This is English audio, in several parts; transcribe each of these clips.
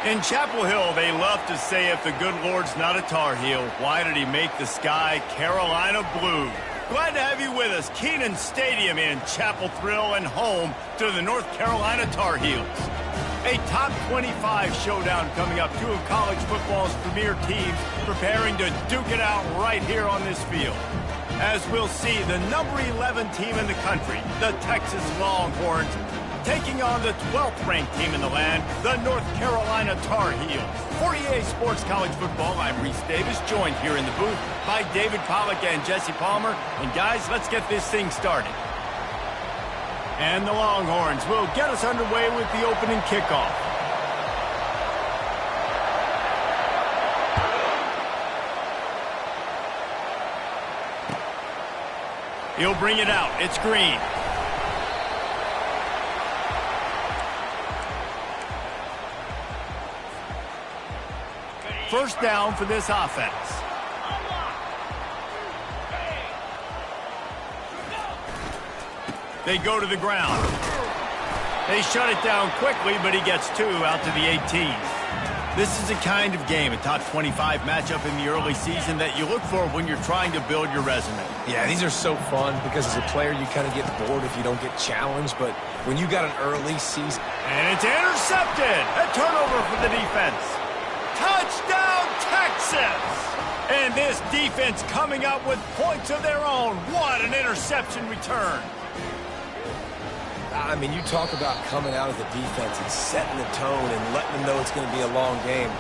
In Chapel Hill, they love to say if the good Lord's not a Tar Heel, why did he make the sky Carolina blue? Glad to have you with us. Kenan Stadium in Chapel Thrill and home to the North Carolina Tar Heels. A top 25 showdown coming up. Two of college football's premier teams preparing to duke it out right here on this field. As we'll see, the number 11 team in the country, the Texas Longhorns, taking on the 12th ranked team in the land, the North Carolina Tar Heels. For EA Sports College Football, I'm Reese Davis, joined here in the booth by David Pollack and Jesse Palmer. And guys, let's get this thing started. And the Longhorns will get us underway with the opening kickoff. He'll bring it out. It's Green. First down for this offense. They go to the ground. They shut it down quickly, but he gets two out to the 18. This is the kind of game, a top 25 matchup in the early season that you look for when you're trying to build your resume. Yeah, these are so fun because as a player, you kind of get bored if you don't get challenged. But when you got an early season... And it's intercepted. A turnover for the defense. Touchdown, Texas! And this defense coming up with points of their own. What an interception return. I mean, you talk about coming out of the defense and setting the tone and letting them know it's going to be a long game.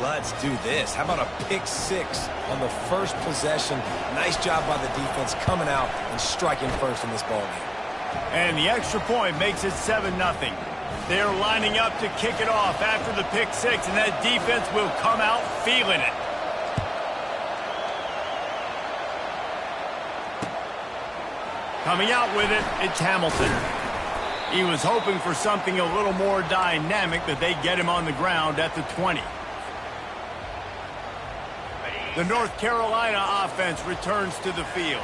Let's do this. How about a pick six on the first possession? Nice job by the defense coming out and striking first in this ballgame. And the extra point makes it 7-0. They're lining up to kick it off after the pick six, and that defense will come out feeling it. Coming out with it, it's Hamilton. He was hoping for something a little more dynamic, but they get him on the ground at the 20. The North Carolina offense returns to the field.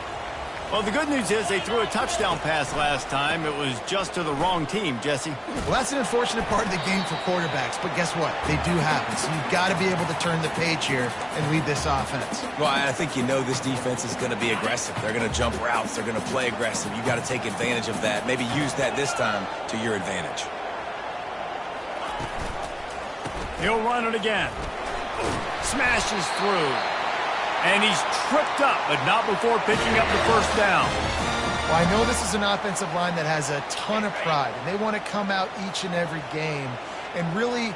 Well, the good news is they threw a touchdown pass last time. It was just to the wrong team, Jesse. Well, that's an unfortunate part of the game for quarterbacks, but guess what? They do happen, so you've got to be able to turn the page here and read this offense. Well, I think you know this defense is going to be aggressive. They're going to jump routes. They're going to play aggressive. You got to take advantage of that. Maybe use that this time to your advantage. He'll run it again. Smashes through. And he's tripped up, but not before picking up the first down. Well, I know this is an offensive line that has a ton of pride, and they want to come out each and every game and really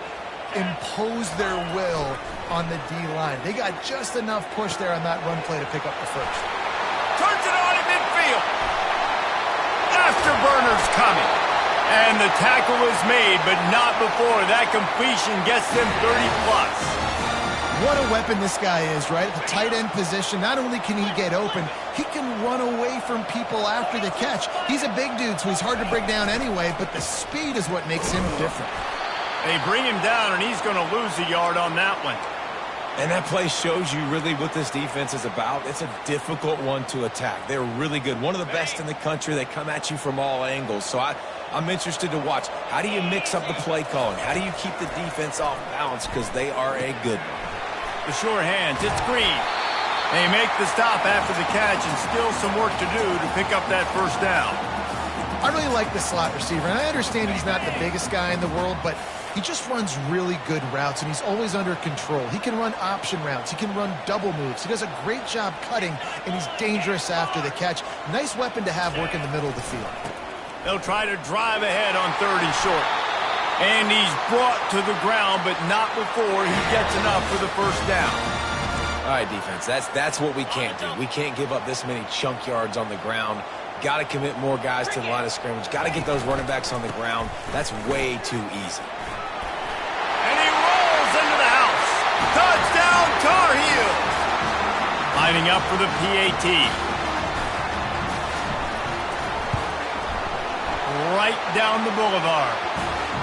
impose their will on the D-line. They got just enough push there on that run play to pick up the first. Turns it on in midfield. Afterburner's coming. And the tackle is made, but not before that completion gets them 30-plus. What a weapon this guy is, right? At the tight end position, not only can he get open, he can run away from people after the catch. He's a big dude, so he's hard to bring down anyway, but the speed is what makes him different. They bring him down, and he's going to lose a yard on that one. And that play shows you really what this defense is about. It's a difficult one to attack. They're really good. One of the best in the country. They come at you from all angles. So I'm interested to watch. How do you mix up the play calling? How do you keep the defense off balance? Because they are a good one. The sure hands, it's Green. They make the stop after the catch and still some work to do to pick up that first down. I really like the slot receiver, and I understand he's not the biggest guy in the world, but he just runs really good routes, and he's always under control. He can run option routes. He can run double moves. He does a great job cutting, and he's dangerous after the catch. Nice weapon to have work in the middle of the field. They'll try to drive ahead on 3rd and short. And he's brought to the ground, but not before he gets enough for the first down. All right, defense, that's what we can't do. We can't give up this many chunk yards on the ground. Got to commit more guys to the line of scrimmage. Got to get those running backs on the ground. That's way too easy. And he rolls into the house. Touchdown, Tar Heels. Lining up for the PAT. Right down the boulevard.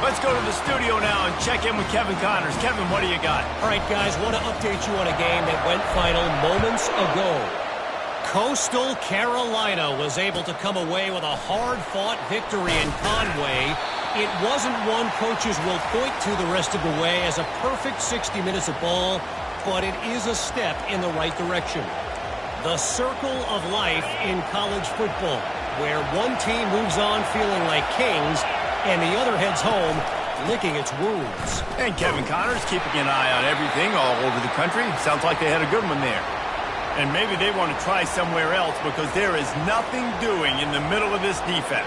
Let's go to the studio now and check in with Kevin Connors. Kevin, what do you got? All right, guys, want to update you on a game that went final moments ago. Coastal Carolina was able to come away with a hard-fought victory in Conway It wasn't one coaches will point to the rest of the way as a perfect 60 minutes of ball, but it is a step in the right direction. The circle of life in college football, where one team moves on feeling like kings and the other heads home licking its wounds. And Kevin Connor's keeping an eye on everything all over the country. Sounds like they had a good one there. And maybe they want to try somewhere else because there is nothing doing in the middle of this defense.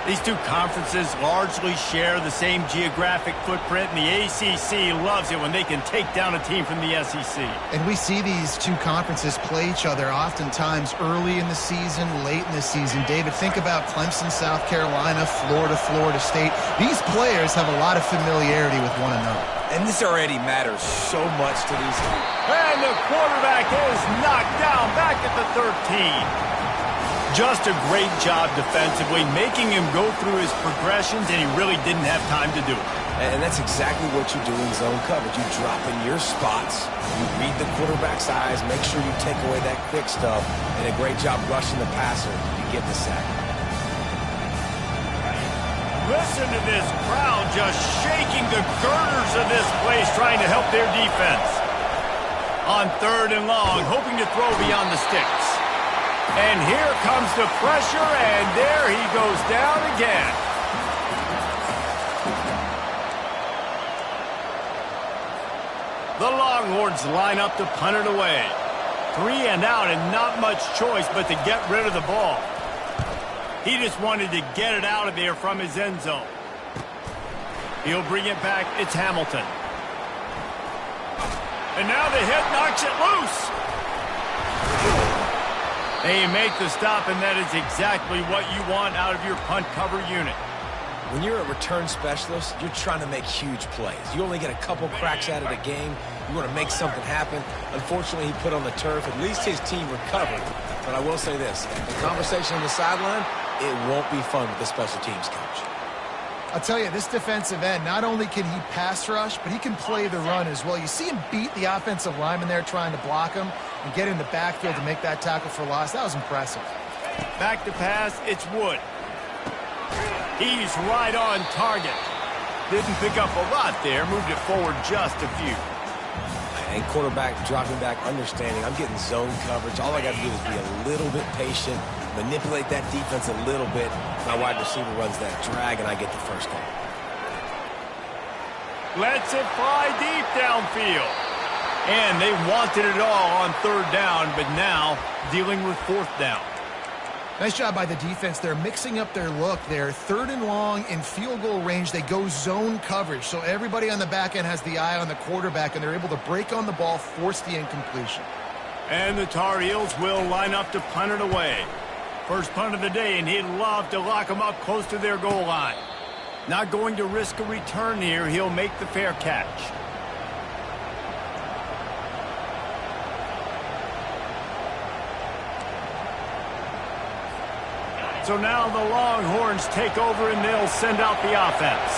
These two conferences largely share the same geographic footprint, and the ACC loves it when they can take down a team from the SEC. And we see these two conferences play each other oftentimes early in the season, late in the season. David, think about Clemson, South Carolina, Florida, Florida State. These players have a lot of familiarity with one another. And this already matters so much to these teams. And the quarterback is knocked down back at the 13. Just a great job defensively, making him go through his progressions, and he really didn't have time to do it. And that's exactly what you do in zone coverage. You drop in your spots, you read the quarterback's eyes, make sure you take away that quick stuff, and a great job rushing the passer to get the sack. Listen to this crowd just shaking the girders of this place, trying to help their defense. On 3rd and long, hoping to throw beyond the sticks. And here comes the pressure, and there he goes down again. The Longhorns line up to punt it away. 3 and out and not much choice but to get rid of the ball. He just wanted to get it out of there from his end zone. He'll bring it back. It's Hamilton. And now the hit knocks it loose. They make the stop, and that is exactly what you want out of your punt cover unit. When you're a return specialist, you're trying to make huge plays. You only get a couple cracks at it a game. You want to make something happen. Unfortunately, he put on the turf. At least his team recovered. But I will say this, the conversation on the sideline, it won't be fun with the special teams coach. I'll tell you, this defensive end, not only can he pass rush, but he can play the run as well. You see him beat the offensive lineman there trying to block him and get in the backfield to make that tackle for loss. That was impressive. Back to pass, it's Wood. He's right on target. Didn't pick up a lot there, moved it forward just a few. And quarterback dropping back, understanding I'm getting zone coverage. All I got to do is be a little bit patient, manipulate that defense a little bit. My wide receiver runs that drag, and I get the first down. Lets it fly deep downfield. And they wanted it all on 3rd down, but now dealing with 4th down. Nice job by the defense. They're mixing up their look there. 3rd and long in field goal range. They go zone coverage. So everybody on the back end has the eye on the quarterback, and they're able to break on the ball, force the incompletion. And the Tar Heels will line up to punt it away. First punt of the day, and he'd love to lock them up close to their goal line. Not going to risk a return here. He'll make the fair catch. So now the Longhorns take over, and they'll send out the offense.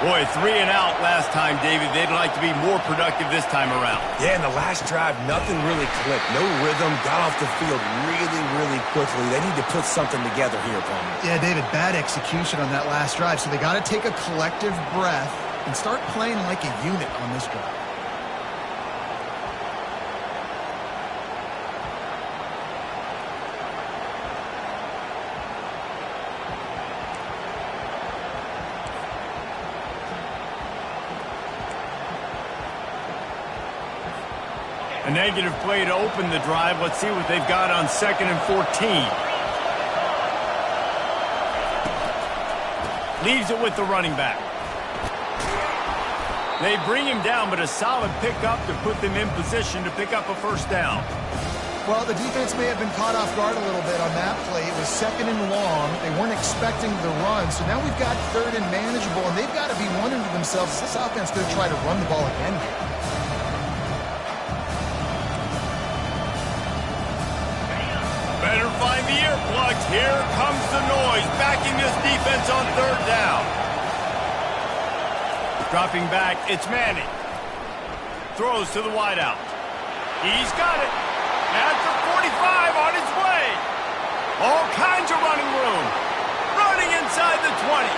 Boy, 3 and out last time, David. They'd like to be more productive this time around. Yeah, in the last drive, nothing really clicked. No rhythm, got off the field really quickly. They need to put something together here, Palmer. Yeah, David, bad execution on that last drive. So they got to take a collective breath and start playing like a unit on this drive. A negative play to open the drive. Let's see what they've got on 2nd and 14. Leaves it with the running back. They bring him down, but a solid pickup to put them in position to pick up a first down. Well, the defense may have been caught off guard a little bit on that play. It was 2nd and long. They weren't expecting the run. So now we've got 3rd and manageable, and they've got to be wondering to themselves, is this offense going to try to run the ball again here? Better find the earplugs. Here comes the noise, backing this defense on 3rd down. Dropping back, it's Manning. Throws to the wideout. He's got it. At the 45, on his way. All kinds of running room. Running inside the 20.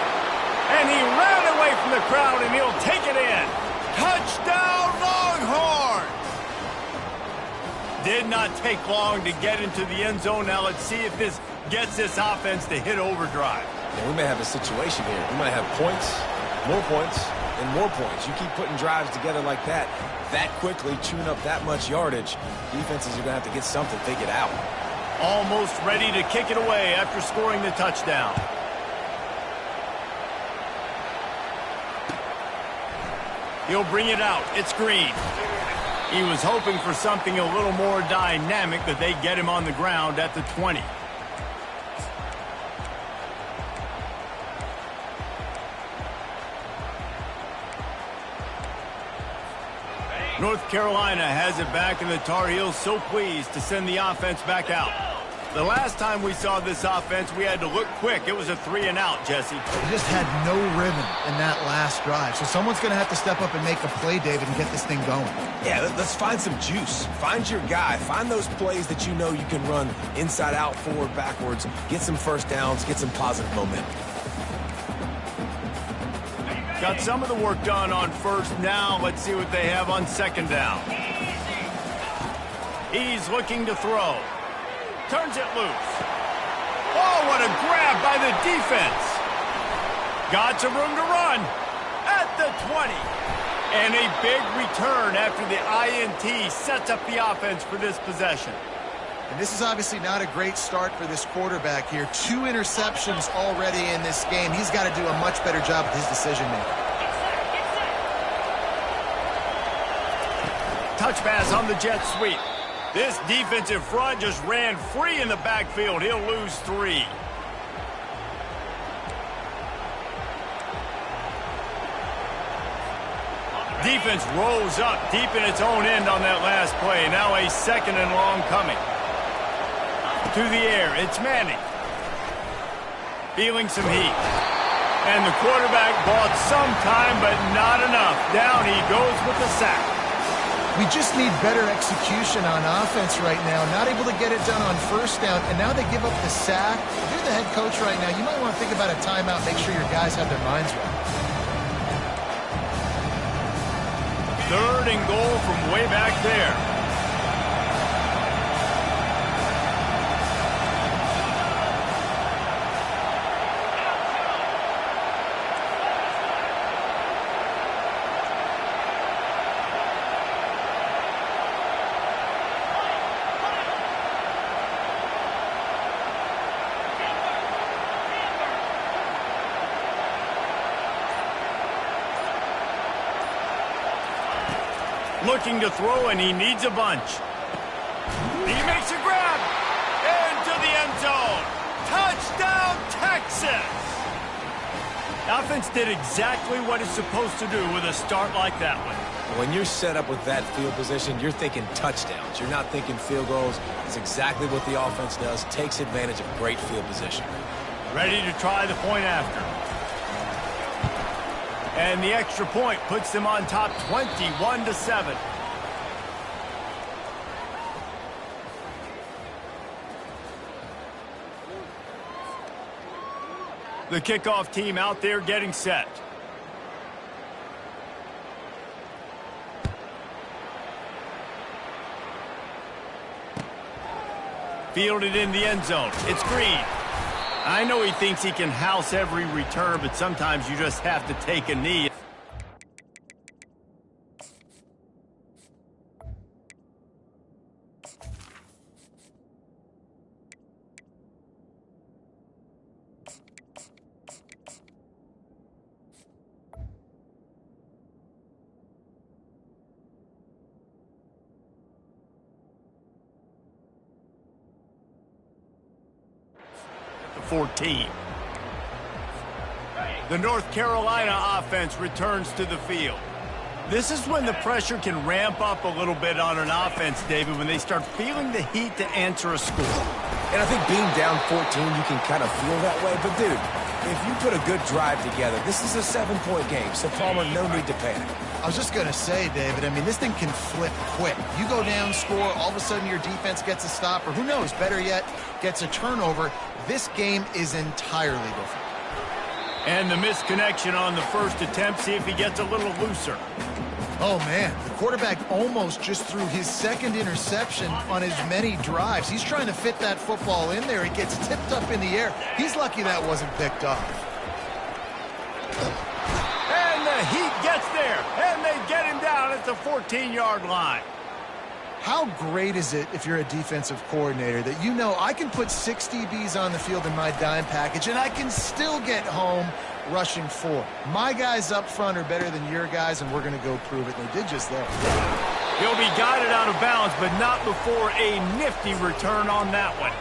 And he ran away from the crowd, and he'll take it in. Touchdown, Longhorns! Did not take long to get into the end zone. Now let's see if this gets this offense to hit overdrive. Yeah, we may have a situation here. We might have points, and more points. You keep putting drives together like that quickly, chewing up that much yardage, defenses are going to have to get something figured out. Almost ready to kick it away after scoring the touchdown. He'll bring it out. It's Green. He was hoping for something a little more dynamic, but they get him on the ground at the 20. North Carolina has it back, and the Tar Heels so pleased to send the offense back out. The last time we saw this offense, we had to look quick. It was a 3-and-out, Jesse. They just had no rhythm in that last drive. So someone's going to have to step up and make a play, David, and get this thing going. Yeah, let's find some juice. Find your guy. Find those plays that you know you can run inside out, forward, backwards. Get some first downs. Get some positive momentum. Got some of the work done on first. Now let's see what they have on second down. He's looking to throw. Turns it loose. Oh, what a grab by the defense. Got some room to run at the 20. And a big return after the INT sets up the offense for this possession. And this is obviously not a great start for this quarterback here. 2 interceptions already in this game. He's got to do a much better job with his decision-making. Touch pass on the jet sweep. This defensive front just ran free in the backfield. He'll lose 3. Defense rose up deep in its own end on that last play. Now a 2nd and long coming. To the air, it's Manning. Feeling some heat. And the quarterback bought some time, but not enough. Down he goes with the sack. We just need better execution on offense right now. Not able to get it done on first down, and now they give up the sack. If you're the head coach right now, you might want to think about a timeout, make sure your guys have their minds right. 3rd and goal from way back there. Looking to throw, and he needs a bunch. He makes a grab into the end zone. Touchdown, Texas! The offense did exactly what it's supposed to do with a start like that one. When you're set up with that field position, you're thinking touchdowns. You're not thinking field goals. It's exactly what the offense does. Takes advantage of great field position. Ready to try the point after. And the extra point puts them on top 21-7. The kickoff team out there getting set. Fielded in the end zone. It's Green. I know he thinks he can house every return, but sometimes you just have to take a knee. The 14. The North Carolina offense returns to the field. This is when the pressure can ramp up a little bit on an offense, David, when they start feeling the heat to answer a score. And I think being down 14, you can kind of feel that way. But, dude, if you put a good drive together, this is a 7-point game. So, Palmer, no need to panic. I was just going to say, David, I mean, this thing can flip quick. You go down, score, all of a sudden your defense gets a stop, or who knows, better yet, gets a turnover. This game is entirely different. And the misconnection on the first attempt. See if he gets a little looser. Oh, man, the quarterback almost just threw his second interception on as many drives. He's trying to fit that football in there. It gets tipped up in the air. He's lucky that wasn't picked off. And the heat gets there, and they get him down at the 14-yard line. How great is it if you're a defensive coordinator that you know I can put 6 DBs on the field in my dime package and I can still get home rushing 4. My guys up front are better than your guys, and we're going to go prove it. And they did just that. He'll be guided out of bounds, but not before a nifty return on that one.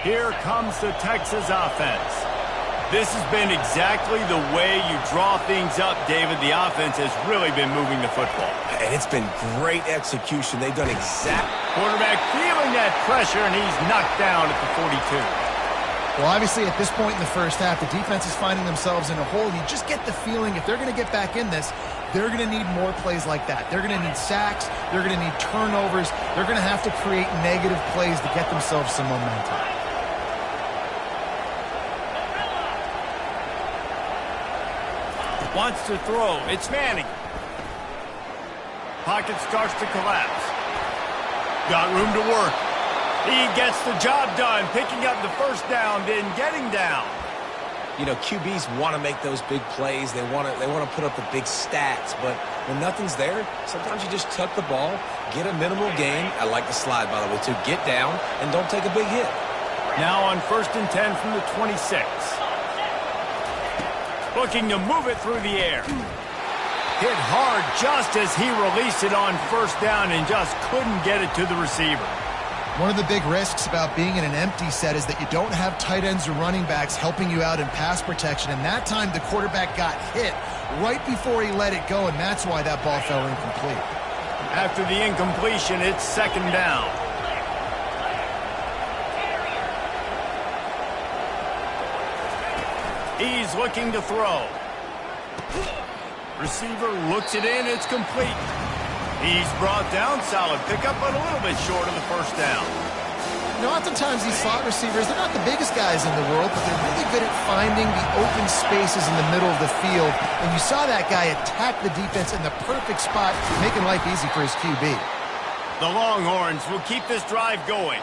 Here comes the Texas offense. This has been exactly the way you draw things up, David. The offense has really been moving the football. And it's been great execution. They've done Quarterback feeling that pressure, and he's knocked down at the 42. Well, obviously, at this point in the first half, the defense is finding themselves in a hole. You just get the feeling if they're going to get back in this, they're going to need more plays like that. They're going to need sacks. They're going to need turnovers. They're going to have to create negative plays to get themselves some momentum. Wants to throw. It's Manning. Pocket starts to collapse. Got room to work. He gets the job done, picking up the first down, then getting down. You know, QBs want to make those big plays. They want to put up the big stats. But when nothing's there, sometimes you just tuck the ball, get a minimal gain. I like the slide, by the way, too. Get down and don't take a big hit. Now on 1st and 10 from the 26. Looking to move it through the air. Hit hard just as he released it on first down and just couldn't get it to the receiver. One of the big risks about being in an empty set is that you don't have tight ends or running backs helping you out in pass protection. And that time the quarterback got hit right before he let it go, and that's why that ball fell incomplete. After the incompletion, it's 2nd down. He's looking to throw. Receiver looks it in. It's complete. He's brought down. Solid pickup, but a little bit short of the first down. You know, oftentimes these slot receivers, they're not the biggest guys in the world, but they're really good at finding the open spaces in the middle of the field. And you saw that guy attack the defense in the perfect spot, making life easy for his QB. The Longhorns will keep this drive going.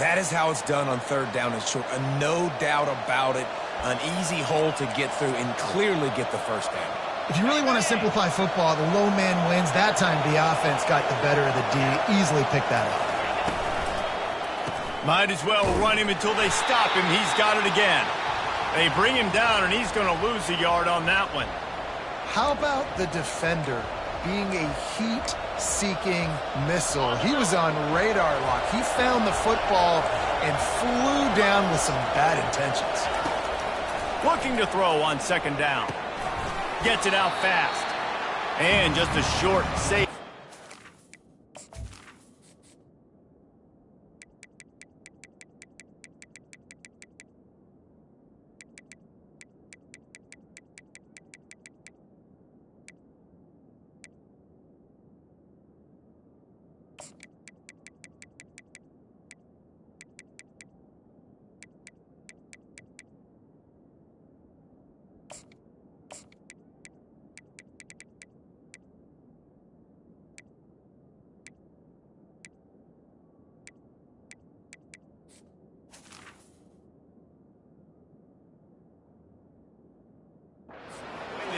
That is how it's done on 3rd down and short. No doubt about it. An easy hole to get through and clearly get the first down. If you really want to simplify football, the low man wins. That time the offense got the better of the D. Easily picked that up. Might as well run him until they stop him. He's got it again. They bring him down, and he's going to lose a yard on that one. How about the defender being a heat-seeking missile? He was on radar lock. He found the football and flew down with some bad intentions. Looking to throw on 2nd down. Gets it out fast. And just a short save.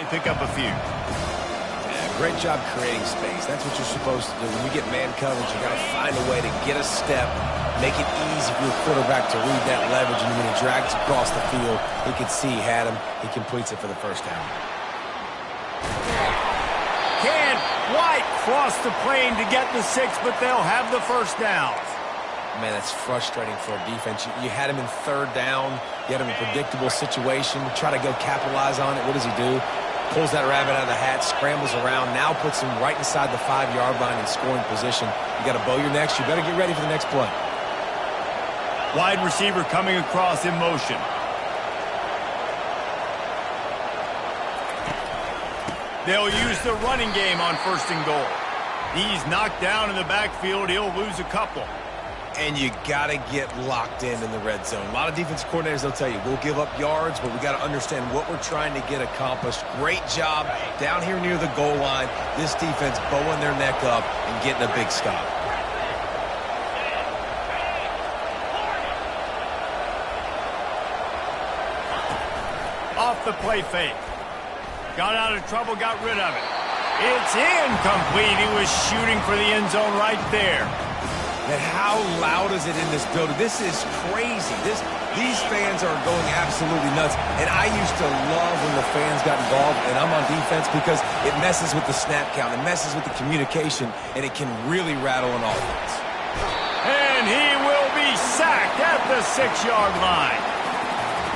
Pick up a few. Yeah, great job creating space. That's what you're supposed to do. When you get man coverage, you got to find a way to get a step, make it easy for your quarterback to read that leverage, and when he drags across the field, he can see he had him. He completes it for the first down. Can't quite cross the plane to get the 6, but they'll have the first down. Man, that's frustrating for a defense. You had him in 3rd down. You had him in a predictable situation. Try to go capitalize on it. What does he do? Pulls that rabbit out of the hat, scrambles around, now puts him right inside the 5-yard line in scoring position. You got to bow your necks. You better get ready for the next play. Wide receiver coming across in motion. They'll use the running game on 1st and goal. He's knocked down in the backfield. He'll lose a couple. And you got to get locked in the red zone. A lot of defense coordinators, they'll tell you, we'll give up yards, but we got to understand what we're trying to get accomplished. Great job down here near the goal line. This defense bowing their neck up and getting a big stop. Off the play fake. Got out of trouble, got rid of it. It's incomplete. He was shooting for the end zone right there. And how loud is it in this building? This is crazy. These fans are going absolutely nuts. And I used to love when the fans got involved, and I'm on defense because it messes with the snap count. It messes with the communication, and it can really rattle an offense. And he will be sacked at the 6-yard line.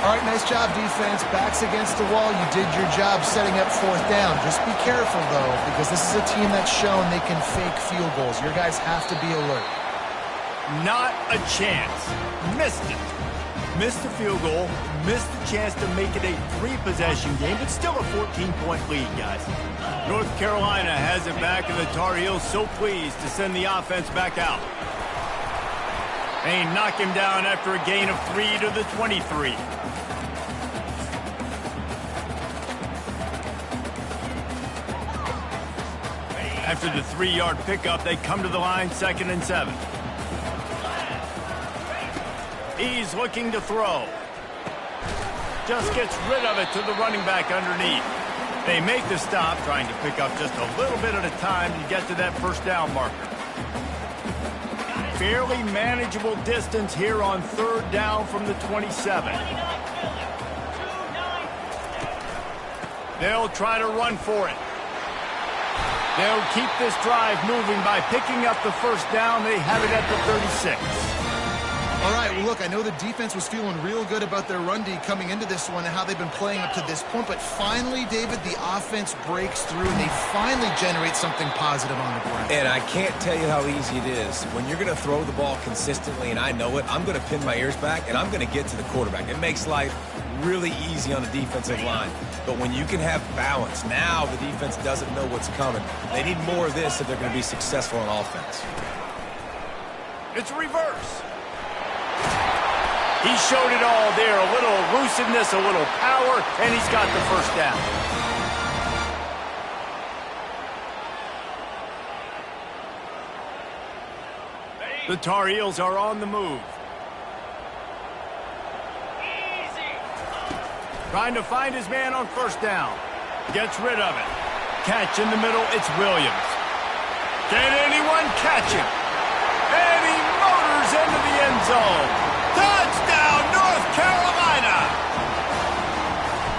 All right, nice job, defense. Backs against the wall. You did your job setting up 4th down. Just be careful, though, because this is a team that's shown they can fake field goals. Your guys have to be alert. Not a chance. Missed it. Missed the field goal. Missed the chance to make it a 3-possession game, but still a 14-point lead, guys. North Carolina has it back, and the Tar Heels so pleased to send the offense back out. They knock him down after a gain of 3 to the 23. After the 3-yard pickup, they come to the line 2nd and 7. He's looking to throw. Just gets rid of it to the running back underneath. They make the stop, trying to pick up just a little bit at a time to get to that 1st down marker. Fairly manageable distance here on 3rd down from the 27. They'll try to run for it. They'll keep this drive moving by picking up the 1st down. They have it at the 36. All right, well, look, I know the defense was feeling real good about their run D coming into this one and how they've been playing up to this point, but finally, David, the offense breaks through and they finally generate something positive on the ground. And I can't tell you how easy it is. When you're going to throw the ball consistently, and I know it, I'm going to pin my ears back, and I'm going to get to the quarterback. It makes life really easy on the defensive line. But when you can have balance, now the defense doesn't know what's coming. They need more of this if they're going to be successful on offense. It's a reverse. He showed it all there. A little elusiveness, a little power, and he's got the 1st down. The Tar Heels are on the move. Trying to find his man on 1st down. Gets rid of it. Catch in the middle, it's Williams. Can anyone catch him? And he motors into the end zone. Touchdown, North Carolina!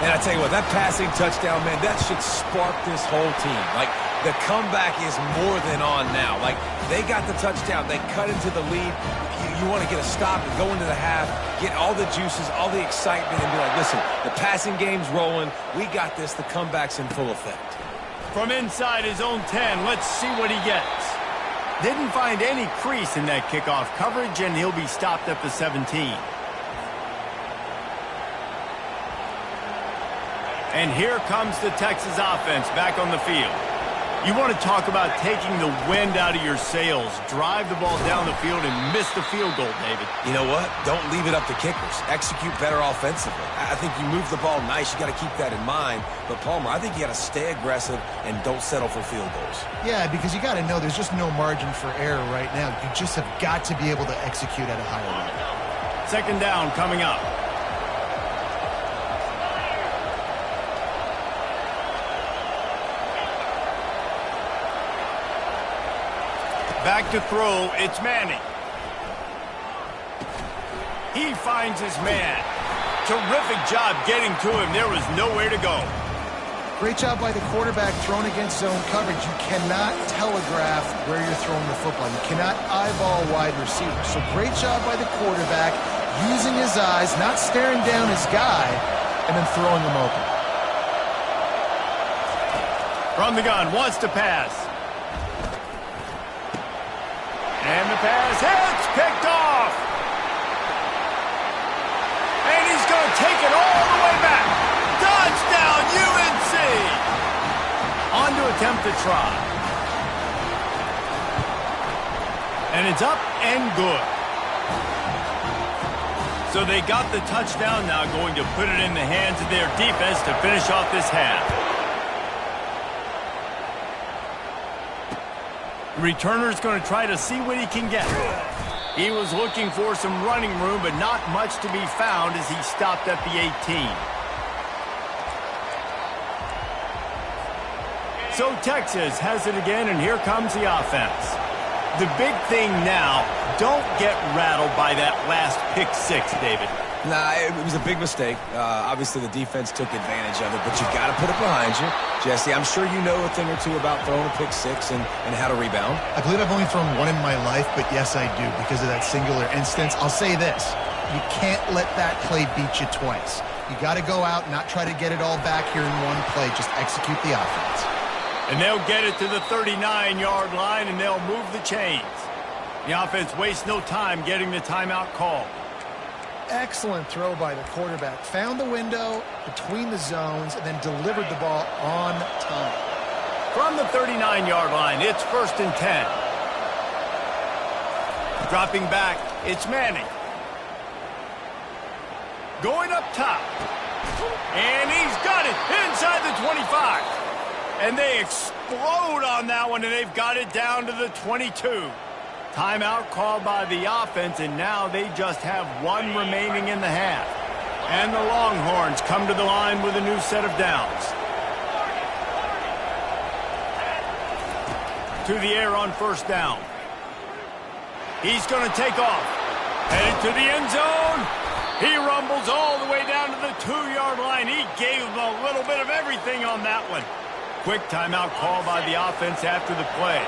And I tell you what, that passing touchdown, man, that should spark this whole team. Like, the comeback is more than on now. Like, they got the touchdown. They cut into the lead. You want to get a stop and go into the half, get all the juices, all the excitement, and be like, listen, the passing game's rolling. We got this. The comeback's in full effect. From inside his own 10, let's see what he gets. Didn't find any crease in that kickoff coverage, and he'll be stopped at the 17. And here comes the Texas offense back on the field. You want to talk about taking the wind out of your sails. Drive the ball down the field and miss the field goal, David. You know what? Don't leave it up to kickers. Execute better offensively. I think you move the ball nice. You got to keep that in mind. But, Palmer, I think you got to stay aggressive and don't settle for field goals. Yeah, because you got to know there's just no margin for error right now. You just have got to be able to execute at a higher level. 2nd down coming up. Back to throw, it's Manning. He finds his man. Terrific job getting to him. There was nowhere to go. Great job by the quarterback thrown against zone coverage. You cannot telegraph where you're throwing the football. You cannot eyeball wide receivers. So great job by the quarterback using his eyes, not staring down his guy, and then throwing him open. From the gun, wants to pass. And the pass hits, picked off. And he's going to take it all the way back. Touchdown, UNC. On to attempt to try. And it's up and good. So they got the touchdown, now going to put it in the hands of their defense to finish off this half. The returner's going to try to see what he can get. He was looking for some running room, but not much to be found as he stopped at the 18. So Texas has it again, and here comes the offense. The big thing now, don't get rattled by that last pick six, David. Nah, it was a big mistake. Obviously, the defense took advantage of it, but you got to put it behind you. Jesse, I'm sure you know a thing or two about throwing a pick six and how to rebound. I believe I've only thrown one in my life, but yes, I do, because of that singular instance. I'll say this. You can't let that play beat you twice. You got to go out and not try to get it all back here in one play. Just execute the offense. And they'll get it to the 39-yard line, and they'll move the chains. The offense wastes no time getting the timeout called. Excellent throw by the quarterback. Found the window between the zones and then delivered the ball on time. From the 39-yard line, it's 1st and 10. Dropping back, it's Manning. Going up top. And he's got it inside the 25. And they explode on that one, and they've got it down to the 22. Timeout called by the offense, and now they just have one remaining in the half. And the Longhorns come to the line with a new set of downs. To the air on 1st down. He's going to take off. Headed to the end zone. He rumbles all the way down to the 2-yard line. He gave them a little bit of everything on that one. Quick timeout call by the offense after the play.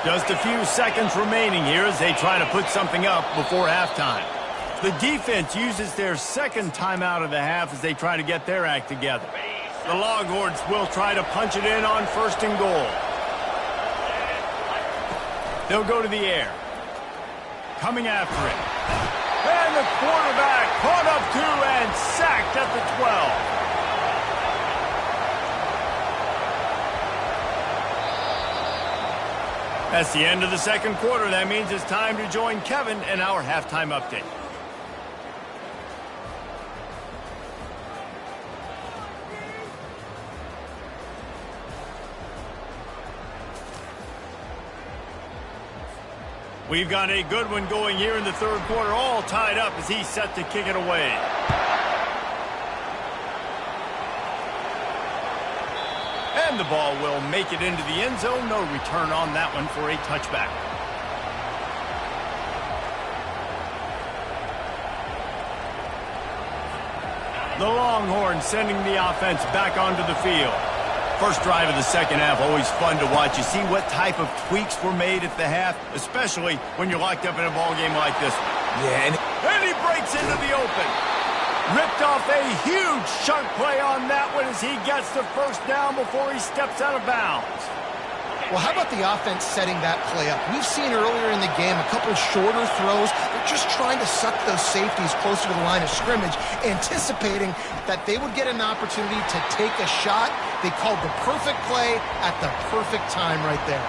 Just a few seconds remaining here as they try to put something up before halftime. The defense uses their second timeout of the half as they try to get their act together. The Longhorns will try to punch it in on 1st and goal. They'll go to the air. Coming after it. And the quarterback caught up to and sacked at the 12. That's the end of the second quarter. That means it's time to join Kevin in our halftime update. We've got a good one going here in the third quarter, all tied up as he's set to kick it away. And the ball will make it into the end zone. No return on that one for a touchback. The Longhorns sending the offense back onto the field. First drive of the second half, always fun to watch. You see what type of tweaks were made at the half, especially when you're locked up in a ball game like this one. Yeah, and he breaks into the open. Ripped off a huge chunk play on that one as he gets the first down before he steps out of bounds. Well, how about the offense setting that play up? We've seen earlier in the game a couple shorter throws. They're just trying to suck those safeties closer to the line of scrimmage, anticipating that they would get an opportunity to take a shot. They called the perfect play at the perfect time right there.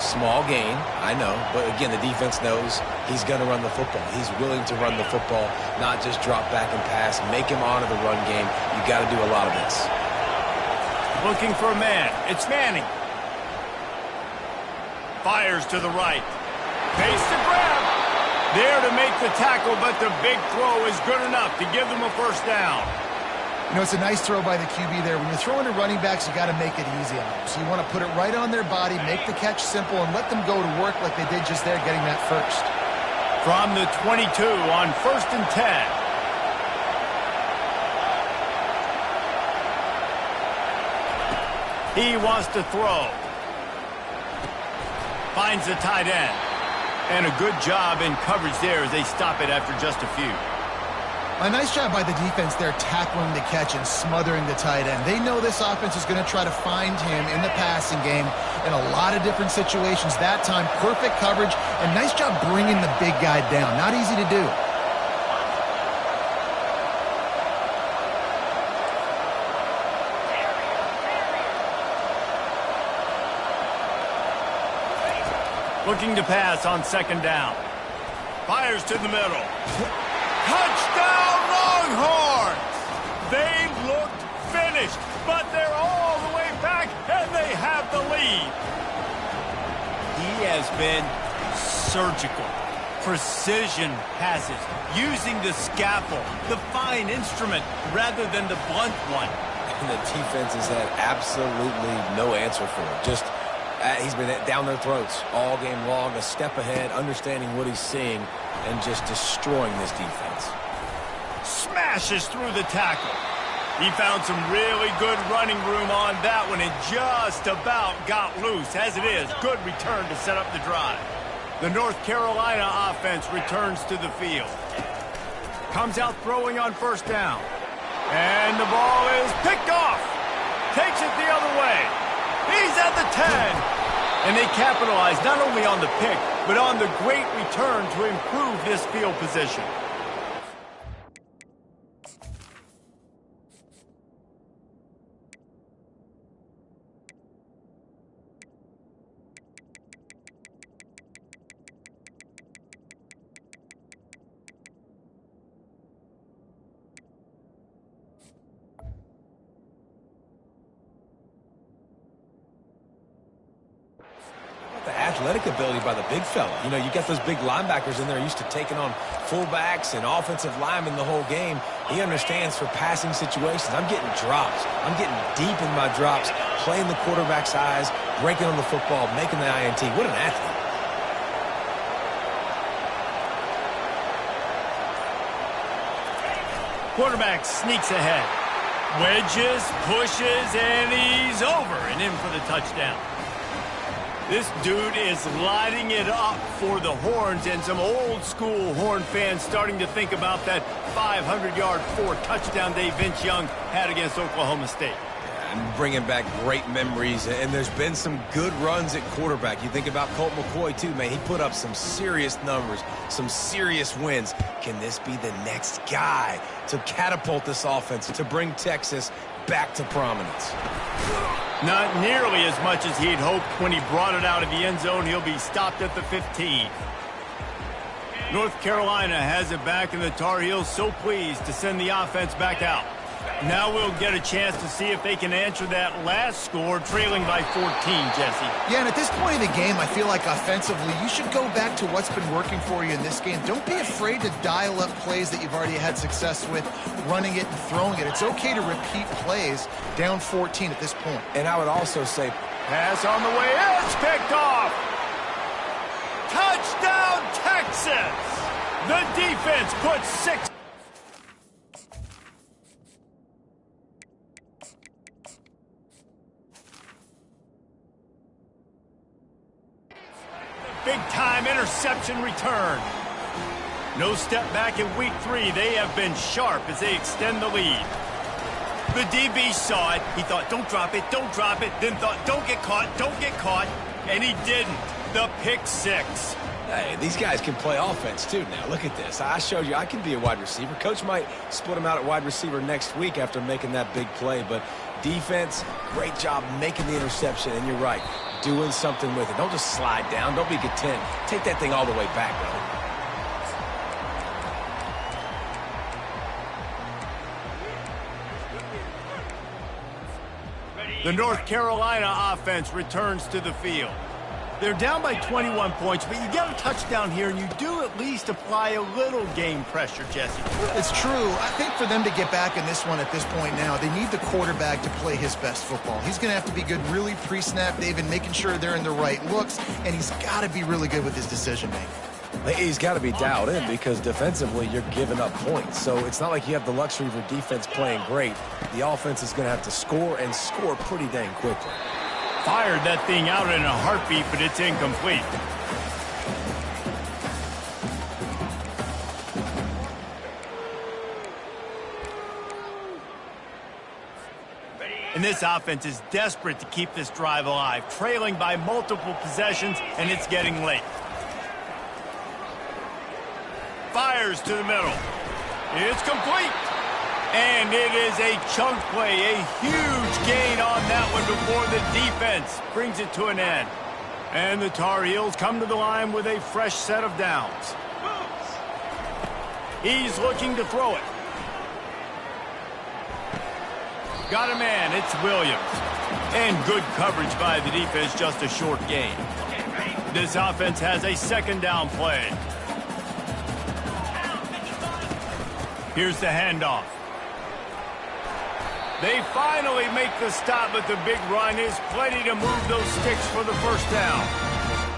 Small gain, I know, but again, the defense knows he's going to run the football. He's willing to run the football, not just drop back and pass, make him honor the run game. You got to do a lot of this. Looking for a man. It's Manning. Fires to the right. Face to grab. There to make the tackle, but the big throw is good enough to give them a first down. You know, it's a nice throw by the QB there. When you're throwing to running backs, you got to make it easy on them. So you want to put it right on their body, make the catch simple, and let them go to work like they did just there, getting that first. From the 22 on 1st and 10. He wants to throw. Finds the tight end. And a good job in coverage there as they stop it after just a few. A nice job by the defense there, tackling the catch and smothering the tight end. They know this offense is going to try to find him in the passing game in a lot of different situations. That time, perfect coverage, and nice job bringing the big guy down. Not easy to do. Looking to pass on 2nd down. Fires to the middle. Touchdown, Longhorns! They looked finished, but they're all the way back, and they have the lead. He has been surgical. Precision passes, using the scalpel, the fine instrument, rather than the blunt one. And the defense has had absolutely no answer for it. Just, he's been down their throats all game long, a step ahead, understanding what he's seeing, and just destroying this defense. Smashes through the tackle. He found some really good running room on that one and just about got loose. As it is, good return to set up the drive. The North Carolina offense returns to the field. Comes out throwing on first down. And the ball is picked off. Takes it the other way. He's at the 10. And they capitalize not only on the pick, but on the great return to improve this field position. The athletic ability by the big fella. You know, you get those big linebackers in there used to taking on fullbacks and offensive linemen the whole game. He understands for passing situations. I'm getting drops. I'm getting deep in my drops, playing the quarterback's eyes, breaking on the football, making the INT. What an athlete. Quarterback sneaks ahead. Wedges, pushes, and he's over and in for the touchdown. This dude is lighting it up for the Horns, and some old-school Horn fans starting to think about that 500-yard, 4-touchdown day Vince Young had against Oklahoma State. And bringing back great memories, and there's been some good runs at quarterback. You think about Colt McCoy, too, man. He put up some serious numbers, some serious wins. Can this be the next guy to catapult this offense, to bring Texas back to prominence? Not nearly as much as he'd hoped when he brought it out of the end zone. He'll be stopped at the 15. North Carolina has it back, and the Tar Heels so pleased to send the offense back out. Now we'll get a chance to see if they can answer that last score, trailing by 14, Jesse. Yeah, and at this point in the game, I feel like offensively, you should go back to what's been working for you in this game. Don't be afraid to dial up plays that you've already had success with, running it and throwing it. It's okay to repeat plays down 14 at this point. And I would also say, pass on the way, it's picked off. Touchdown, Texas! The defense puts 6. Big-time interception return. No step back in week 3. They have been sharp as they extend the lead. The DB saw it. He thought, don't drop it, don't drop it. Then thought, don't get caught, don't get caught. And he didn't. The pick 6. hey, these guys can play offense, too, now. Look at this. I showed you I can be a wide receiver. Coach might split him out at wide receiver next week after making that big play. But defense, great job making the interception. And you're right, doing something with it. Don't just slide down. Don't be content. Take that thing all the way back, brother. The North Carolina offense returns to the field. They're down by 21 points, but you get a touchdown here, and you do at least apply a little game pressure, Jesse. It's true. I think for them to get back in this one at this point now, they need the quarterback to play his best football. He's going to have to be good really pre-snap, David, making sure they're in the right looks, and he's got to be really good with his decision-making. He's got to be dialed in because defensively you're giving up points. So it's not like you have the luxury of your defense playing great. The offense is going to have to score and score pretty dang quickly. Fired that thing out in a heartbeat, but it's incomplete. And this offense is desperate to keep this drive alive, trailing by multiple possessions, and it's getting late. Fires to the middle. It's complete. And it is a chunk play, a huge gain on that one before the defense brings it to an end. And the Tar Heels come to the line with a fresh set of downs. He's looking to throw it. Got a man, it's Williams. And good coverage by the defense, just a short gain. This offense has a second down play. Here's the handoff. They finally make the stop, but the big run is plenty to move those sticks for the first down.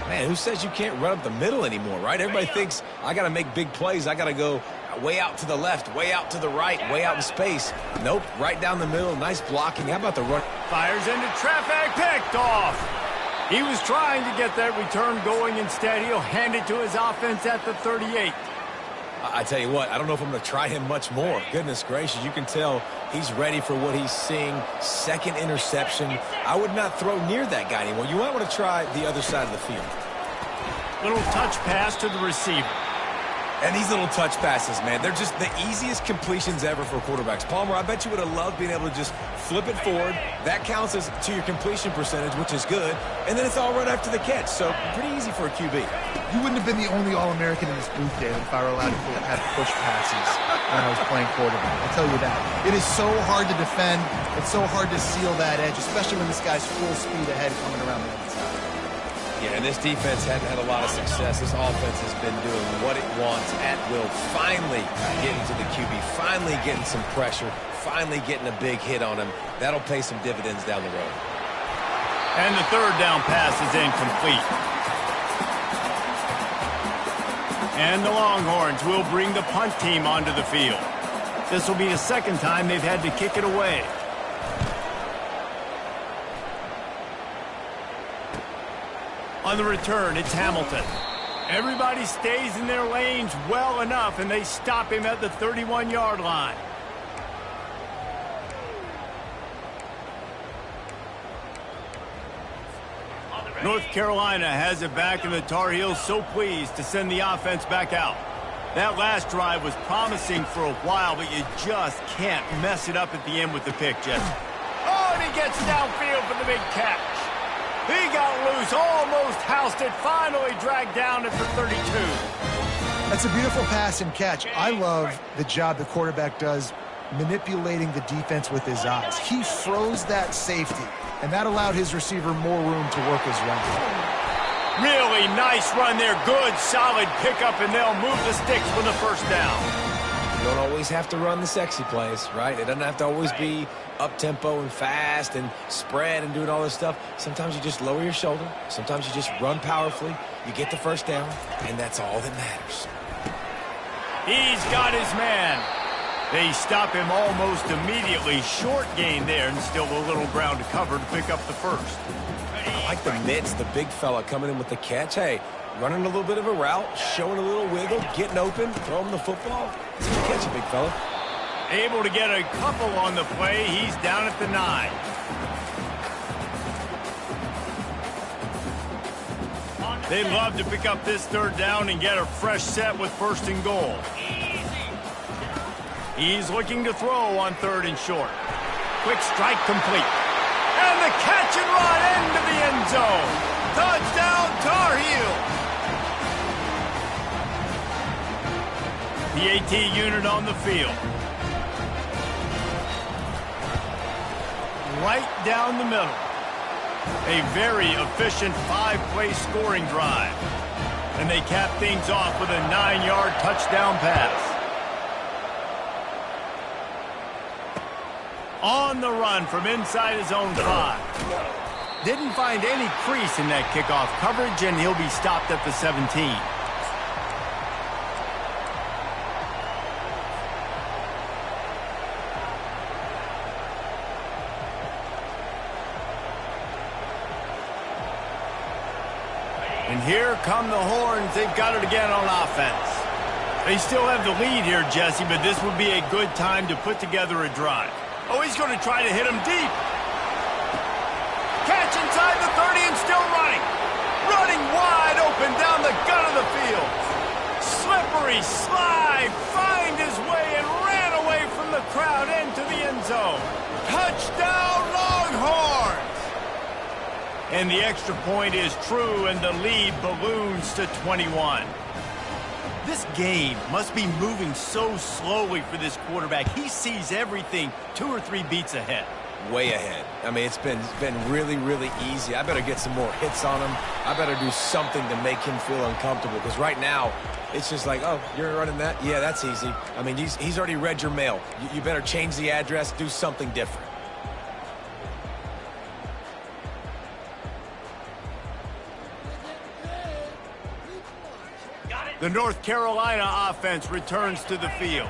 Man, who says you can't run up the middle anymore, right? Everybody thinks, I got to make big plays. I got to go way out to the left, way out to the right, way out in space. Nope, right down the middle. Nice blocking. How about the run? Fires into traffic, picked off. He was trying to get that return going. Instead, he'll hand it to his offense at the 38. I tell you what, I don't know if I'm going to try him much more. Goodness gracious, you can tell he's ready for what he's seeing. Second interception. I would not throw near that guy anymore. You might want to try the other side of the field. Little touch pass to the receiver. And these little touch passes, man, they're just the easiest completions ever for quarterbacks. Palmer, I bet you would have loved being able to just flip it forward. That counts as to your completion percentage, which is good. And then it's all right after the catch. So pretty easy for a QB. You wouldn't have been the only All-American in this booth, David, if I were allowed to have push passes when I was playing quarterback. I'll tell you that. It is so hard to defend. It's so hard to seal that edge, especially when this guy's full speed ahead coming around the outside. Yeah, and this defense hadn't had a lot of success. This offense has been doing what it wants at will. Finally getting to the QB, finally getting some pressure, finally getting a big hit on him. That'll pay some dividends down the road. And the third down pass is incomplete. And the Longhorns will bring the punt team onto the field. This will be the second time they've had to kick it away. On the return, it's Hamilton. Everybody stays in their lanes well enough, and they stop him at the 31-yard line. North Carolina has it back, and the Tar Heels so pleased to send the offense back out. That last drive was promising for a while, but you just can't mess it up at the end with the pick, Jesse. Oh, and he gets downfield for the big catch. He got loose, almost housed it, finally dragged down at the 32. That's a beautiful pass and catch. I love the job the quarterback does manipulating the defense with his eyes. He froze that safety, and that allowed his receiver more room to work his route. Really nice run there. Good, solid pickup, and they'll move the sticks for the first down. You don't always have to run the sexy plays, right? It doesn't have to always be up-tempo and fast and spread and doing all this stuff. Sometimes you just lower your shoulder. Sometimes you just run powerfully. You get the first down, and that's all that matters. He's got his man. They stop him almost immediately. Short gain there, and still a little ground to cover to pick up the first. I like the mitts, the big fella coming in with the catch. Hey, running a little bit of a route, showing a little wiggle, getting open, throwing the football. It's a good catch, big fella. Able to get a couple on the play. He's down at the 9. They'd love to pick up this third down and get a fresh set with first and goal. He's looking to throw on third and short. Quick strike complete. And the catch and run into the end zone. Touchdown, Tar Heels. The AT unit on the field. Right down the middle. A very efficient 5-play scoring drive. And they cap things off with a 9-yard touchdown pass. On the run from inside his own 5. Didn't find any crease in that kickoff coverage, and he'll be stopped at the 17. And here come the Horns. They've got it again on offense. They still have the lead here, Jesse, but this would be a good time to put together a drive. Oh, he's going to try to hit him deep. Catch inside the 30 and still running. Running wide open down the gut of the field. Slippery slide. Find his way and ran away from the crowd into the end zone. Touchdown, Longhorns! And the extra point is true, and the lead balloons to 21. This game must be moving so slowly for this quarterback. He sees everything 2 or 3 beats ahead. Way ahead. I mean, it's been really, really easy. I better get some more hits on him. I better do something to make him feel uncomfortable, because right now it's just like, oh, you're running that? Yeah, that's easy. I mean, he's already read your mail. You better change the address, do something different. The North Carolina offense returns to the field.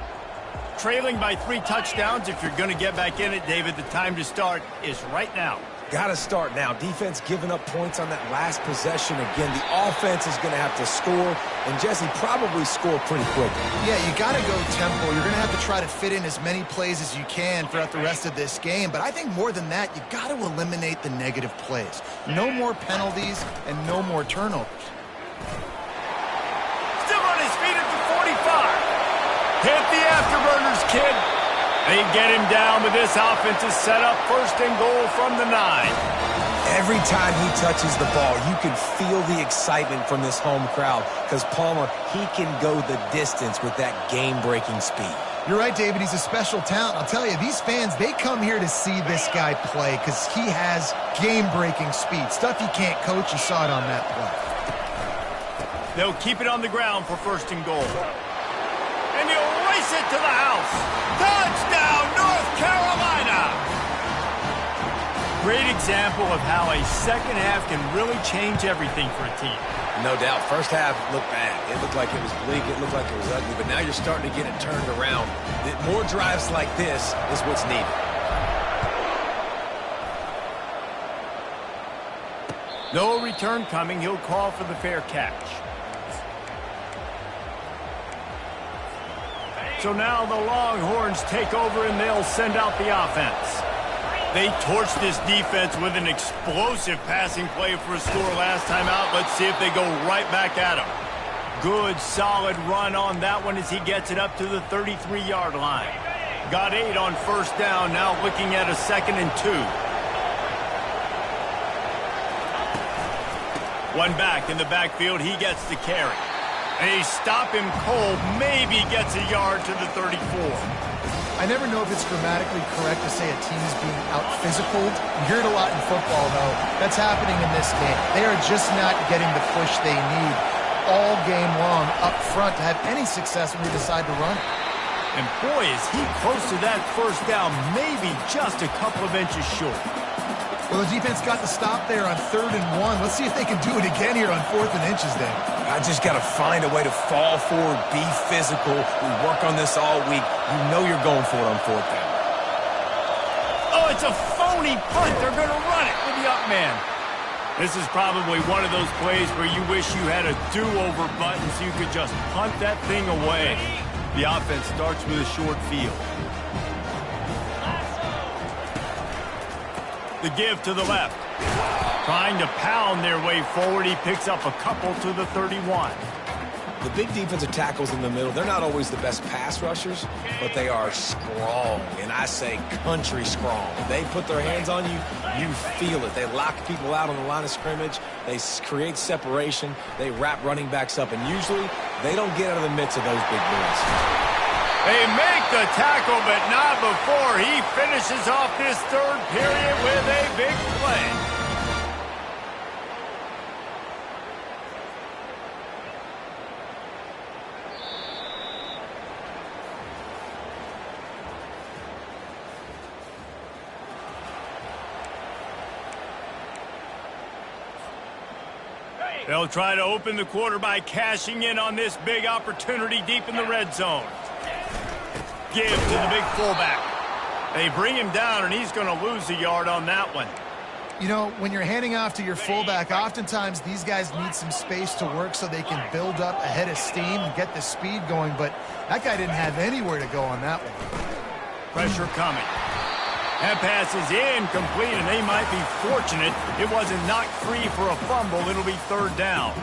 Trailing by 3 touchdowns. If you're going to get back in it, David, the time to start is right now. Got to start now. Defense giving up points on that last possession again. The offense is going to have to score, and Jesse, probably score pretty quickly. Yeah, you got to go tempo. You're going to have to try to fit in as many plays as you can throughout the rest of this game. But I think more than that, you got to eliminate the negative plays. No more penalties and no more turnovers. Still on his feet at the 45. Hit the afterburners, kid. They get him down, but this offense is set up 1st and goal from the 9. Every time he touches the ball, you can feel the excitement from this home crowd, because Palmer, he can go the distance with that game-breaking speed. You're right, David. He's a special talent. I'll tell you, these fans, they come here to see this guy play because he has game-breaking speed. Stuff you can't coach. You saw it on that play. They'll keep it on the ground for 1st and goal. And he'll race it to the house. Touchdown, North Carolina! Great example of how a second half can really change everything for a team. No doubt. First half looked bad. It looked like it was bleak. It looked like it was ugly. But now you're starting to get it turned around. More drives like this is what's needed. No return coming. He'll call for the fair catch. So now the Longhorns take over, and they'll send out the offense. They torched this defense with an explosive passing play for a score last time out. Let's see if they go right back at him. Good, solid run on that one as he gets it up to the 33-yard line. Got 8 on 1st down, now looking at a 2nd and 2. One back in the backfield, he gets the carry. They stop him cold, maybe gets a yard to the 34. I never know if it's grammatically correct to say a team is being out-physicaled. You hear it a lot in football, though. That's happening in this game. They are just not getting the push they need all game long up front to have any success when they decide to run it. And boy, is he close to that 1st down, maybe just a couple of inches short. Well, the defense got the stop there on 3rd and 1. Let's see if they can do it again here on 4th and inches, then. I just got to find a way to fall forward, be physical. We work on this all week. You know you're going for it on 4th down. Oh, it's a phony punt. They're going to run it with the up man. This is probably one of those plays where you wish you had a do-over button so you could just punt that thing away. The offense starts with a short field. The give to the left. Trying to pound their way forward. He picks up a couple to the 31. The big defensive tackles in the middle, they're not always the best pass rushers, but they are strong, and I say country strong. They put their hands on you, you feel it. They lock people out on the line of scrimmage. They create separation. They wrap running backs up, and usually they don't get out of the midst of those big boys. They make the tackle, but not before he finishes off this 3rd period with a big play. They'll try to open the quarter by cashing in on this big opportunity deep in the red zone. Give to the big fullback. They bring him down, and he's going to lose a yard on that one. You know, when you're handing off to your fullback, oftentimes these guys need some space to work so they can build up a head of steam and get the speed going, but that guy didn't have anywhere to go on that one. Pressure coming. That pass is incomplete, and they might be fortunate it wasn't knocked free for a fumble. It'll be 3rd down.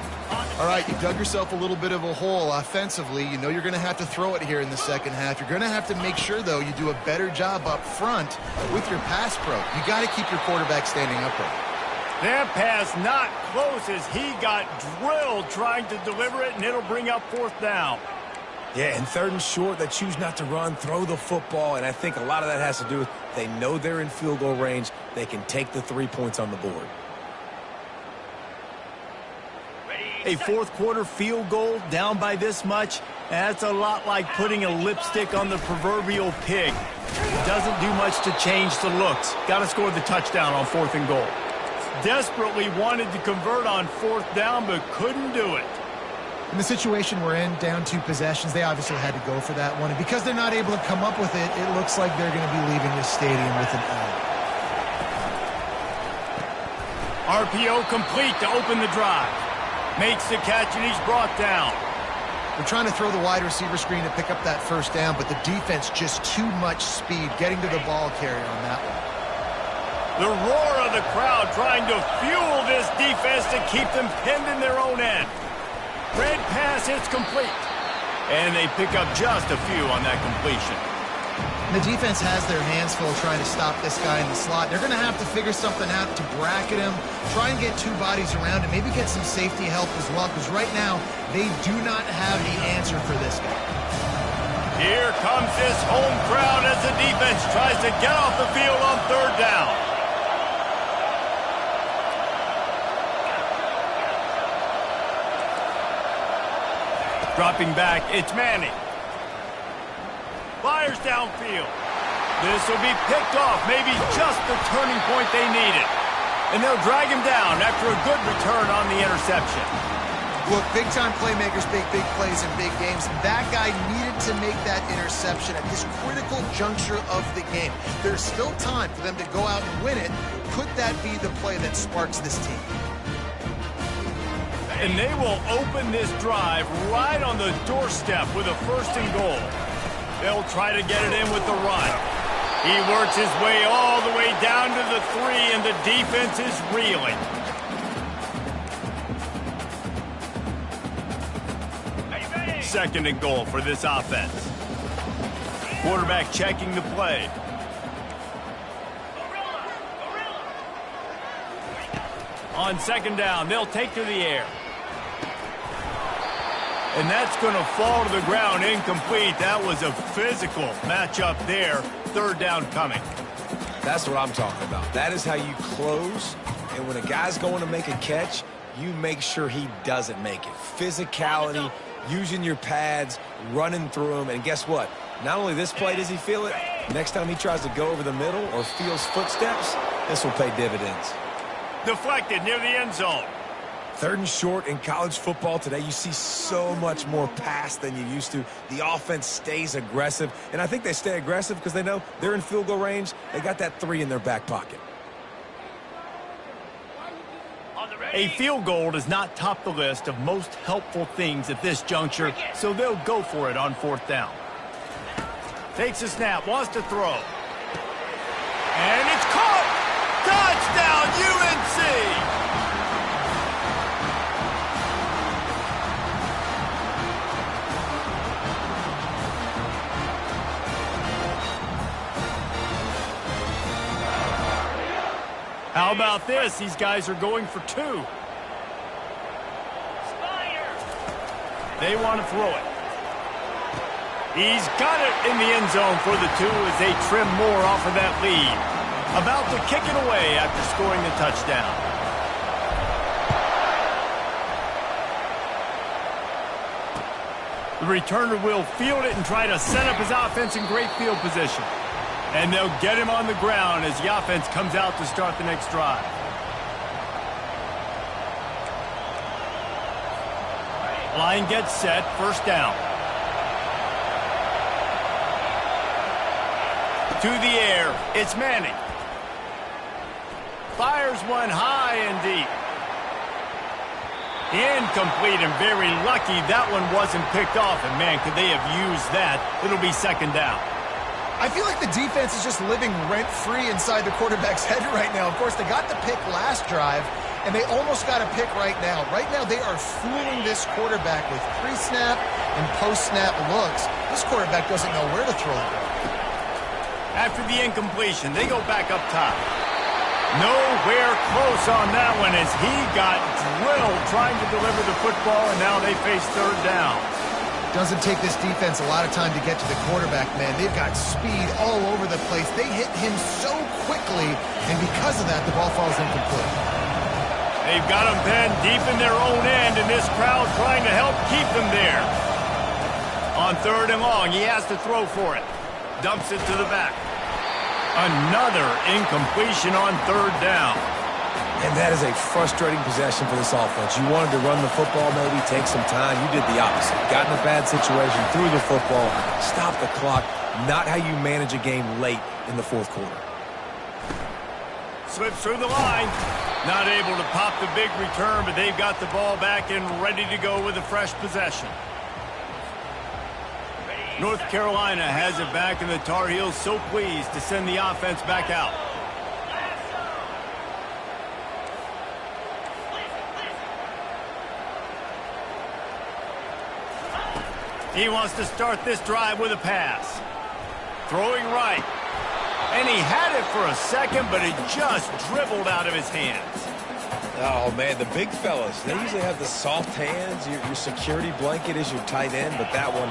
All right, you dug yourself a little bit of a hole offensively. You know you're going to have to throw it here in the second half. You're going to have to make sure, though, you do a better job up front with your pass pro. You got to keep your quarterback standing upright. That pass not close as he got drilled trying to deliver it, and it'll bring up fourth down. Yeah, and third and short, they choose not to run, throw the football, and I think a lot of that has to do with they know they're in field goal range. They can take the 3 points on the board. A fourth quarter field goal down by this much, that's a lot like putting a lipstick on the proverbial pig. Doesn't do much to change the looks. Got to score the touchdown on fourth and goal. Desperately wanted to convert on fourth down, but couldn't do it. In the situation we're in, down 2 possessions, they obviously had to go for that one. And because they're not able to come up with it, it looks like they're going to be leaving this stadium with an L. RPO complete to open the drive. Makes the catch, and he's brought down. They're trying to throw the wide receiver screen to pick up that first down, but the defense just too much speed getting to the ball carrier on that one. The roar of the crowd trying to fuel this defense to keep them pinned in their own end. Red pass hits complete. And they pick up just a few on that completion. The defense has their hands full trying to stop this guy in the slot. They're going to have to figure something out to bracket him, try and get 2 bodies around him, maybe get some safety help as well, because right now they do not have the answer for this guy. Here comes this home crowd as the defense tries to get off the field on third down. Dropping back, it's Manning. Fires downfield. This will be picked off, maybe just the turning point they needed. And they'll drag him down after a good return on the interception. Look, big-time playmakers make big plays in big games. That guy needed to make that interception at this critical juncture of the game. There's still time for them to go out and win it. Could that be the play that sparks this team? And they will open this drive right on the doorstep with a first and goal. They'll try to get it in with the run. He works his way all the way down to the 3, and the defense is reeling. Second and goal for this offense. Quarterback checking the play. On second down, they'll take to the air. And that's going to fall to the ground incomplete. That was a physical matchup there. Third down coming. That's what I'm talking about. That is how you close. And when a guy's going to make a catch, you make sure he doesn't make it. Physicality, using your pads, running through them. And guess what? Not only this play does he feel it, next time he tries to go over the middle or feels footsteps, this will pay dividends. Deflected near the end zone. Third and short in college football today, you see so much more pass than you used to. The offense stays aggressive, and I think they stay aggressive because they know they're in field goal range. They got that 3 in their back pocket. A field goal does not top the list of most helpful things at this juncture, so they'll go for it on fourth down. Takes a snap, wants to throw. And it's caught! Touchdown, UNC! How about this? These guys are going for 2. They want to throw it. He's got it in the end zone for the 2 as they trim more off of that lead. About to kick it away after scoring the touchdown. The returner will field it and try to set up his offense in great field position. And they'll get him on the ground as the offense comes out to start the next drive. Line gets set, first down. To the air, it's Manning. Fires one high and deep. Incomplete and very lucky that one wasn't picked off. And man, could they have used that? It'll be second down. I feel like the defense is just living rent-free inside the quarterback's head right now. Of course, they got the pick last drive, and they almost got a pick right now. Right now, they are fooling this quarterback with pre-snap and post-snap looks. This quarterback doesn't know where to throw the ball. After the incompletion, they go back up top. No nowhere close on that one as he got drilled trying to deliver the football, and now they face third down. Doesn't take this defense a lot of time to get to the quarterback, man. They've got speed all over the place. They hit him so quickly, and because of that, the ball falls incomplete. They've got him pinned deep in their own end, and this crowd trying to help keep them there. On third and long, he has to throw for it. Dumps it to the back. Another incompletion on third down. And that is a frustrating possession for this offense. You wanted to run the football, maybe take some time. You did the opposite. Got in a bad situation, threw the football, stopped the clock. Not how you manage a game late in the fourth quarter. Slips through the line. Not able to pop the big return, but they've got the ball back and ready to go with a fresh possession. North Carolina has it back, and the Tar Heels so pleased to send the offense back out. He wants to start this drive with a pass. Throwing right. And he had it for a second, but it just dribbled out of his hands. Oh, man, the big fellas, they usually have the soft hands. Your security blanket is your tight end, but that one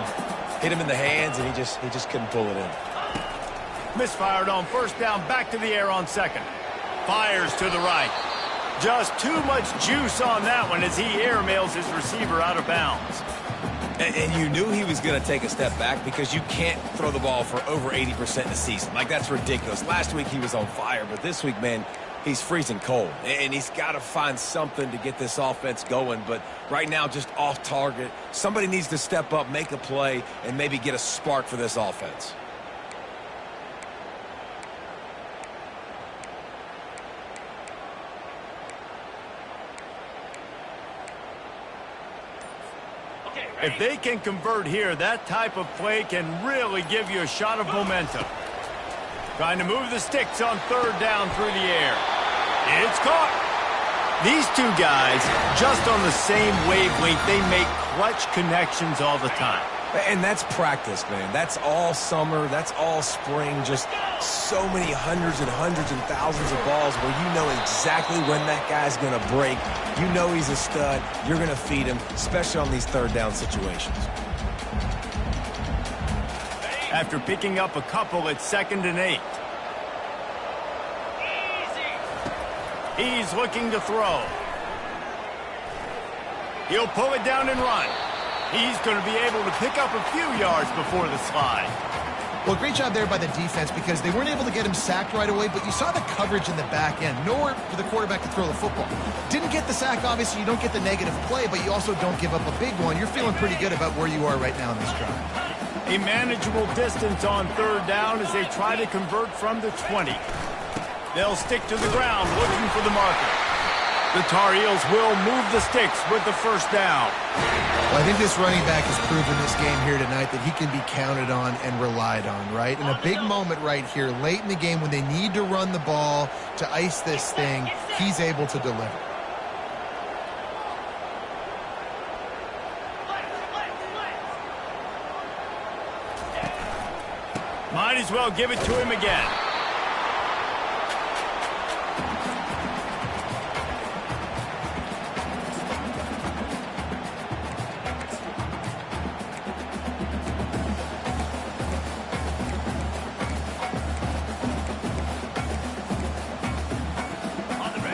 hit him in the hands, and he just couldn't pull it in. Misfired on first down, back to the air on second. Fires to the right. Just too much juice on that one as he airmails his receiver out of bounds. And you knew he was going to take a step back because you can't throw the ball for over 80% in a season. Like, that's ridiculous. Last week he was on fire, but this week, man, he's freezing cold. And he's got to find something to get this offense going. But right now, just off target. Somebody needs to step up, make a play, and maybe get a spark for this offense. If they can convert here, that type of play can really give you a shot of momentum. Trying to move the sticks on third down through the air. It's caught. These two guys, just on the same wavelength, they make clutch connections all the time. And that's practice, man. That's all summer. That's all spring. Just so many hundreds and thousands of balls where you know exactly when that guy's going to break. You know he's a stud. You're going to feed him, especially on these third down situations. After picking up a couple at 2nd and 8. He's looking to throw. He'll pull it down and run. He's going to be able to pick up a few yards before the slide. Well, great job there by the defense because they weren't able to get him sacked right away, but you saw the coverage in the back end. Nowhere for the quarterback to throw the football. Didn't get the sack, obviously. You don't get the negative play, but you also don't give up a big one. You're feeling pretty good about where you are right now in this drive. A manageable distance on third down as they try to convert from the 20. They'll stick to the ground looking for the marker. The Tar Heels will move the sticks with the first down. Well, I think this running back has proven this game here tonight that he can be counted on and relied on, right? In a big moment right here, late in the game when they need to run the ball to ice this thing, he's able to deliver. Might as well give it to him again.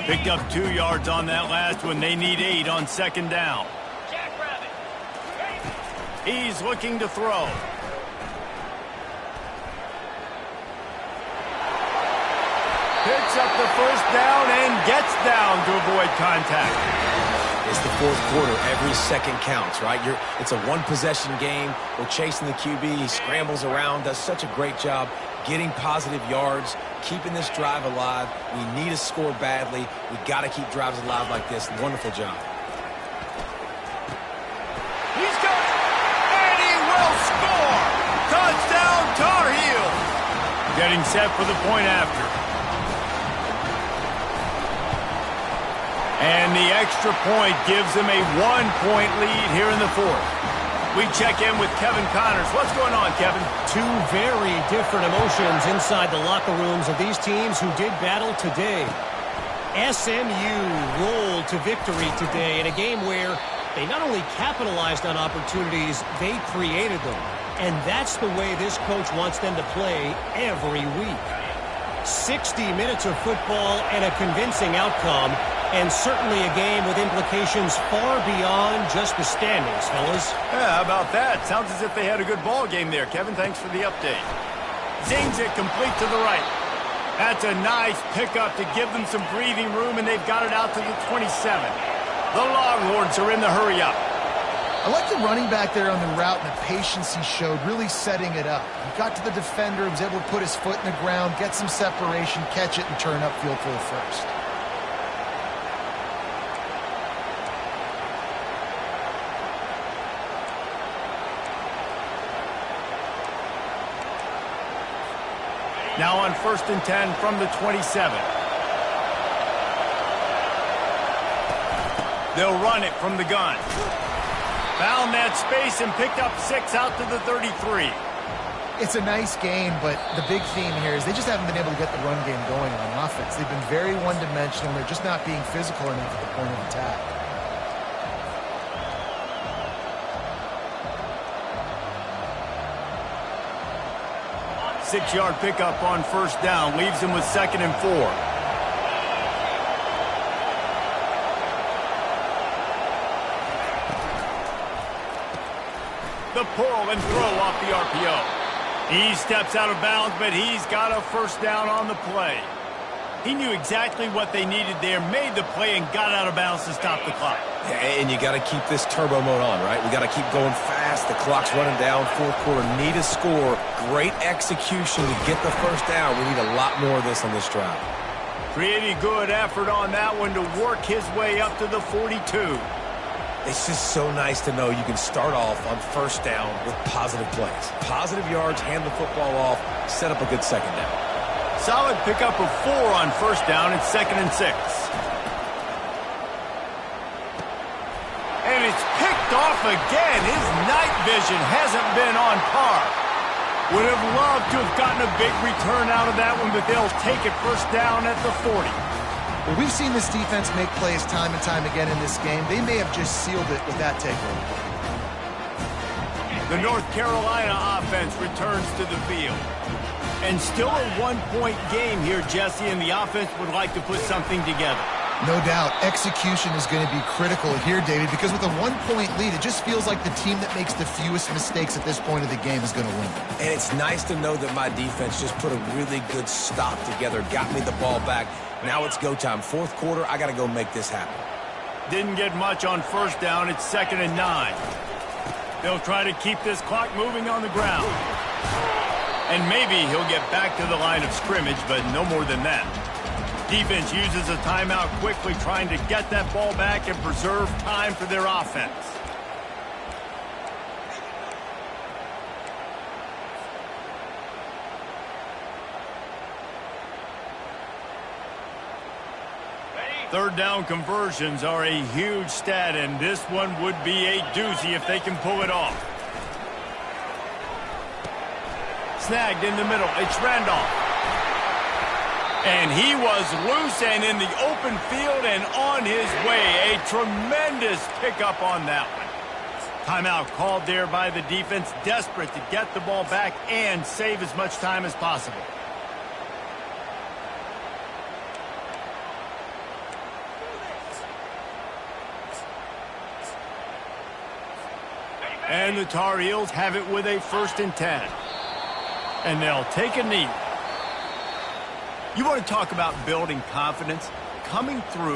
Picked up 2 yards on that last one. They need 8 on 2nd down. He's looking to throw. Picks up the first down and gets down to avoid contact. It's the fourth quarter. Every second counts, right? It's a one-possession game. We're chasing the QB. He scrambles around, does such a great job getting positive yards, keeping this drive alive. We need to score badly. We got to keep drives alive like this. Wonderful job. He's got it, and he will score. Touchdown, Tar Heels. Getting set for the point after. And the extra point gives them a 1-point lead here in the fourth. We check in with Kevin Connors. What's going on, Kevin? Two very different emotions inside the locker rooms of these teams who did battle today. SMU rolled to victory today in a game where they not only capitalized on opportunities, they created them. And that's the way this coach wants them to play every week. 60 minutes of football and a convincing outcome, and certainly a game with implications far beyond just the standings, fellas. Yeah, how about that? Sounds as if they had a good ball game there. Kevin, thanks for the update. Zings it complete to the right. That's a nice pickup to give them some breathing room, and they've got it out to the 27. The Longhorns are in the hurry-up. I like the running back there on the route and the patience he showed, really setting it up. He got to the defender, he was able to put his foot in the ground, get some separation, catch it, and turn upfield for the first. Now on 1st and 10 from the 27. They'll run it from the gun. Found that space and picked up 6 out to the 33. It's a nice game, but the big theme here is they just haven't been able to get the run game going on offense. They've been very one-dimensional. They're just not being physical enough at the point of attack. Six-yard pickup on 1st down. Leaves him with 2nd and 4. The pull and throw off the RPO. He steps out of bounds, but he's got a 1st down on the play. He knew exactly what they needed there, made the play, and got out of bounds to stop the clock. Yeah, and you got to keep this turbo mode on, right? We got to keep going fast. The clock's running down. 4th quarter, need a score. Great execution to get the 1st down. We need a lot more of this on this drive. Pretty good effort on that one to work his way up to the 42. It's just so nice to know you can start off on 1st down with positive plays. Positive yards, hand the football off, set up a good 2nd down. Solid pickup of 4 on 1st down and 2nd and 6. And it's picked off again. His night vision hasn't been on par. Would have loved to have gotten a big return out of that one, but they'll take it 1st down at the 40. Well, we've seen this defense make plays time and time again in this game. They may have just sealed it with that takeaway. The North Carolina offense returns to the field. And still a one-point game here, Jesse, and the offense would like to put something together. No doubt. Execution is going to be critical here, David, because with a 1-point lead, it just feels like the team that makes the fewest mistakes at this point of the game is going to win. And it's nice to know that my defense just put a really good stop together, got me the ball back. Now it's go time. 4th quarter, I got to go make this happen. Didn't get much on 1st down. It's 2nd and 9. They'll try to keep this clock moving on the ground. And maybe he'll get back to the line of scrimmage, but no more than that. Defense uses a timeout quickly, trying to get that ball back and preserve time for their offense. Third down conversions are a huge stat, and this one would be a doozy if they can pull it off. Snagged in the middle. It's Randolph. And he was loose and in the open field and on his way. A tremendous pickup on that one. Timeout called there by the defense, desperate to get the ball back and save as much time as possible. And the Tar Heels have it with a 1st and 10. And they'll take a knee. You want to talk about building confidence? Coming through